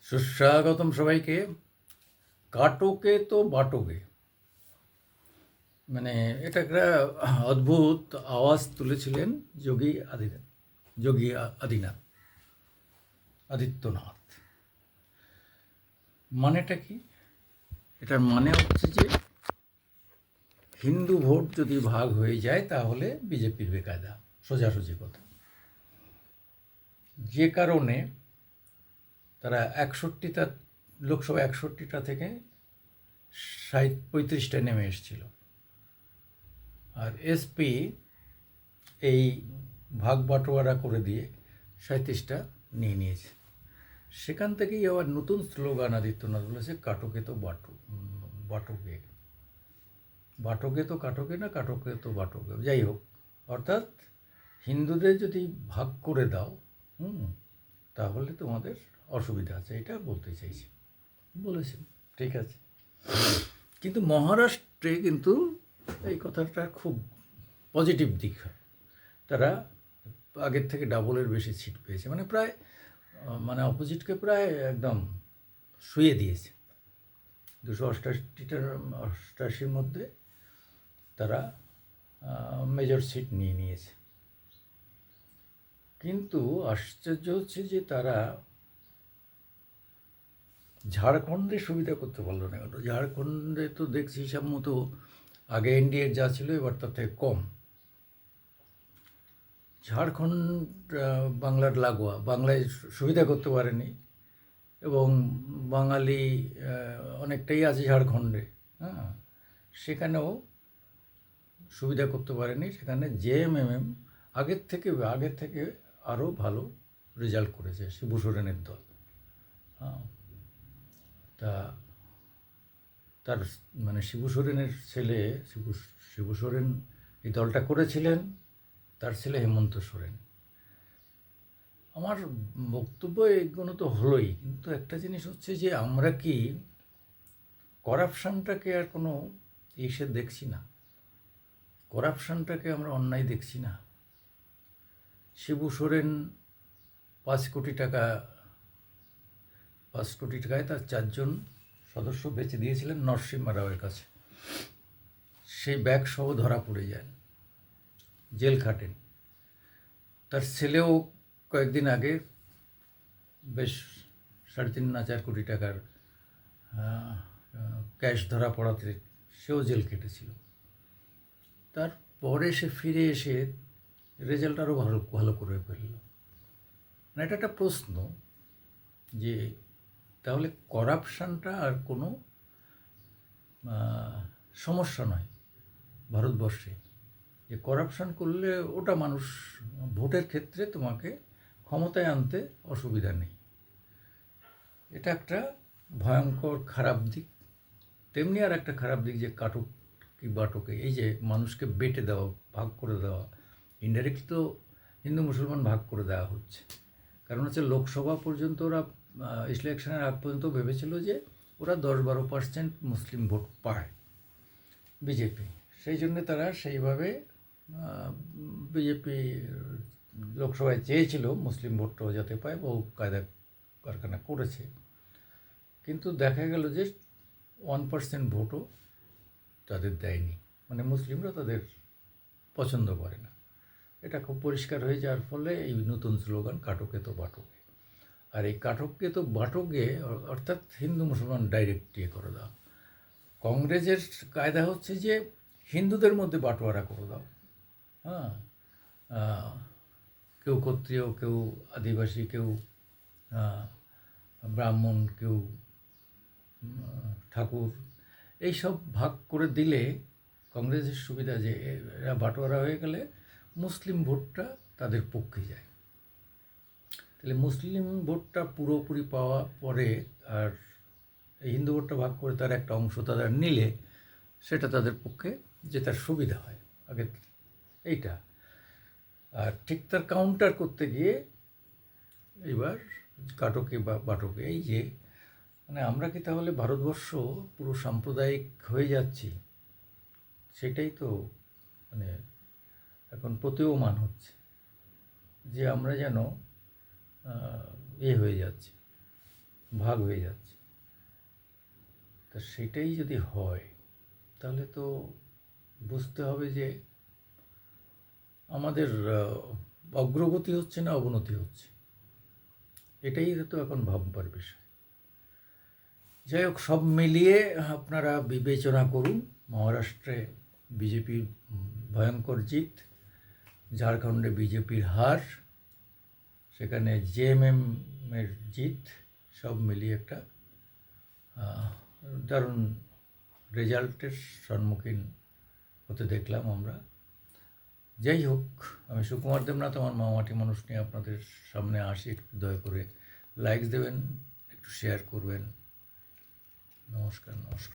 সুস্বাগতম সবাইকে। কাটোকে তো বাটোকে, মানে এটা একটা অদ্ভুত আওয়াজ তুলেছিলেন যোগী আদিত্যনাথ। মানেটা কি? এটার মানে হচ্ছে যে হিন্দু ভোট যদি ভাগ হয়ে যায় তাহলে বিজেপির বেকায়দা, সোজাসুজি কথা। যে কারণে তারা 61টা লোকসভা 61টা থেকে 35টায় নেমে এসেছিল, আর এসপি এই ভাগ বাটোয়ারা করে দিয়ে 37টা নিয়ে নিয়েছে। সেখান থেকেই আবার নতুন স্লোগান আদিত্যনাথ বলেছে, কাটোকে তো বাটোকে, বাটোকে তো কাটোকে না, কাটোকে তো বাটোকে। যাই হোক, অর্থাৎ হিন্দুদের যদি ভাগ করে দাও তাহলে তোমাদের অসুবিধা আছে, এটা বলতে চাইছি। বলেছেন, ঠিক আছে। কিন্তু মহারাষ্ট্রে কিন্তু এই কথাটা খুব পজিটিভ দিক হয়। তারা আগের থেকে ডাবলের বেশি সিট পেয়েছে, মানে প্রায় অপোজিটকে প্রায় একদম শুয়ে দিয়েছে। 288টার মধ্যে তারা মেজর সিট নিয়ে নিয়েছে। কিন্তু আশ্চর্য হচ্ছে যে তারা ঝাড়খণ্ডে সুবিধা করতে পারলো না। ঝাড়খণ্ডে তো দেখছি হিসাব মতো আগে এনডিএর যা ছিল এবার তার থেকে কম। ঝাড়খণ্ড বাংলার লাগোয়া, বাংলায় সুবিধা করতে পারেনি, এবং বাঙালি অনেকটাই আছে ঝাড়খণ্ডে। হ্যাঁ, সেখানেও সুবিধা করতে পারেনি। সেখানে জেএমএমএম আগের থেকে আরও ভালো রেজাল্ট করেছে শিবু সোরেনের দল। হ্যাঁ, তা তার শিবু সোরেনের ছেলে শিবু সোরেন এই দলটা করেছিলেন, তার ছেলে হেমন্ত সোরেন। আমার বক্তব্য এগুলো তো হলোই, কিন্তু একটা জিনিস হচ্ছে যে আমরা কি করাপশানটাকে আর কোনো ইসে দেখছি না? করাপশানটাকে আমরা অন্যায় দেখছি না? শিবু সোরেন 5 কোটি টাকায় তার 4জন সদস্য বেচে দিয়েছিলেন নরসিংহ রাওয়ের কাছে। সেই ব্যাগ সহ ধরা পড়ে যান, জেল খাটেন। তার ছেলেও কয়েকদিন আগে বেশ 3.5-4 কোটি টাকার ক্যাশ ধরা পড়াতে সেও জেল কেটেছিল। তারপরে সে ফিরে এসে রেজাল্ট আরও ভালো করে ফেলল। না, এটা একটা প্রশ্ন যে তাহলে করাপশানটা আর কোনো সমস্যা নয় ভারতবর্ষে। যে করাপশান করলে ওটা মানুষ ভোটের ক্ষেত্রে তোমাকে ক্ষমতায় আনতে অসুবিধা নেই, এটা একটা ভয়ঙ্কর খারাপ দিক। তেমনি আর একটা খারাপ দিক যে কাটক কি বাটকে, এই যে মানুষকে বেটে দেওয়া, ভাগ করে দেওয়া, ইনডাইরেক্ট তো হিন্দু মুসলমান ভাগ করে দেওয়া হচ্ছে। কারণ হচ্ছে লোকসভা পর্যন্ত ওরা ইলেকশনের আগ পর্যন্ত ভেবেছিল যে ওরা 10-12% মুসলিম ভোট পায় বিজেপি, সেই জন্যে তারা সেইভাবে বিজেপি লোকসভায় চেয়েছিল মুসলিম ভোটটাও যাতে পায়, বহু কায়দা কারখানা করেছে। কিন্তু দেখা গেল যে 1% ভোটও তাদের দেয়নি, মানে মুসলিমরা তাদের পছন্দ করে না। এটা খুব পরিষ্কার হয়ে যাওয়ার ফলে এই নতুন স্লোগান, কাটকে তো বাটকে। আর এই কাটকে তো বাটকে অর্থাৎ হিন্দু মুসলমান ডাইরেক্ট ইয়ে করে দাও। কংগ্রেসের কায়দা হচ্ছে যে হিন্দুদের মধ্যে বাটোয়ারা করে দাও। হ্যাঁ, কেউ ক্ষত্রিয়, কেউ আদিবাসী, কেউ ব্রাহ্মণ, কেউ ঠাকুর, এইসব ভাগ করে দিলে কংগ্রেসের সুবিধা যে এরা বাটোয়ারা হয়ে গেলে মুসলিম ভোটটা তাদের পক্ষে যায়। তাহলে মুসলিম ভোটটা পুরোপুরি পাওয়া পরে আর হিন্দু ভোটটা ভাগ করে তার একটা অংশ তারা নিলে সেটা তাদের পক্ষে যে তার সুবিধা হয় আগে এইটা। আর ঠিক তার কাউন্টার করতে গিয়ে এবার কাটকে বা বাটকে, এই যে আমরা কি তাহলে ভারতবর্ষ পুরো সাম্প্রদায়িক হয়ে যাচ্ছি? সেটাই তো এখন প্রতীয়মান হচ্ছে যে আমরা যেন হয়ে যাচ্ছি। ভাগ হয়ে যাচ্ছে। তা সেটাই যদি হয় তাহলে তো বুঝতে হবে যে আমাদের অগ্রগতি হচ্ছে না অবনতি হচ্ছে, এটাই তো এখন ভাববার বিষয়। যাই হোক, সব মিলিয়ে আপনারা বিবেচনা করুন। মহারাষ্ট্রে বিজেপির ভয়ঙ্কর জিত, ঝাড়খণ্ডে বিজেপির হার, সেখানে জেএমএম এর জিত, সব মিলিয়ে একটা দারুণ রেজাল্টের সম্মুখীন হতে দেখলাম আমরা। যাই হোক, আমি সুকুমার দেবনাথ, আমার মামাটি মানুষ নিয়ে আপনাদের সামনে আসি। একটু দয়া করে লাইক দেবেন, একটু শেয়ার করবেন। নমস্কার।